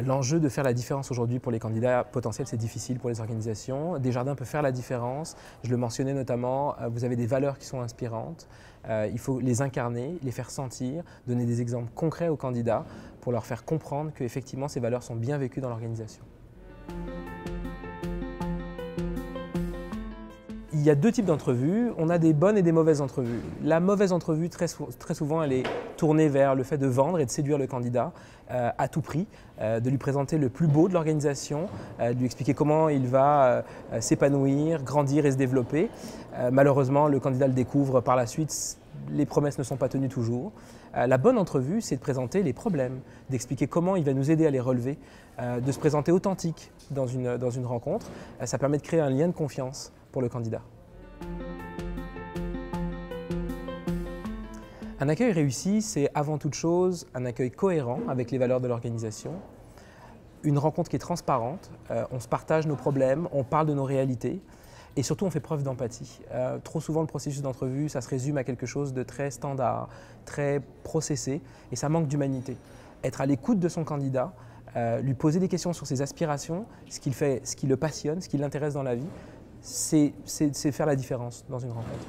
L'enjeu de faire la différence aujourd'hui pour les candidats potentiels, c'est difficile pour les organisations. Desjardins peut faire la différence. Je le mentionnais notamment, vous avez des valeurs qui sont inspirantes. Il faut les incarner, les faire sentir, donner des exemples concrets aux candidats pour leur faire comprendre qu'effectivement ces valeurs sont bien vécues dans l'organisation. Il y a deux types d'entrevues. On a des bonnes et des mauvaises entrevues. La mauvaise entrevue, très souvent, elle est tournée vers le fait de vendre et de séduire le candidat à tout prix, de lui présenter le plus beau de l'organisation, de lui expliquer comment il va s'épanouir, grandir et se développer. Malheureusement, le candidat le découvre par la suite, les promesses ne sont pas tenues toujours. La bonne entrevue, c'est de présenter les problèmes, d'expliquer comment il va nous aider à les relever, de se présenter authentique dans une rencontre. Ça permet de créer un lien de confiance pour le candidat. Un accueil réussi, c'est avant toute chose un accueil cohérent avec les valeurs de l'organisation, une rencontre qui est transparente, on se partage nos problèmes, on parle de nos réalités et surtout on fait preuve d'empathie. Trop souvent le processus d'entrevue, ça se résume à quelque chose de très standard, très processé et ça manque d'humanité. Être à l'écoute de son candidat, lui poser des questions sur ses aspirations, ce qu'il fait, ce qui le passionne, ce qui l'intéresse dans la vie, c'est faire la différence dans une rencontre.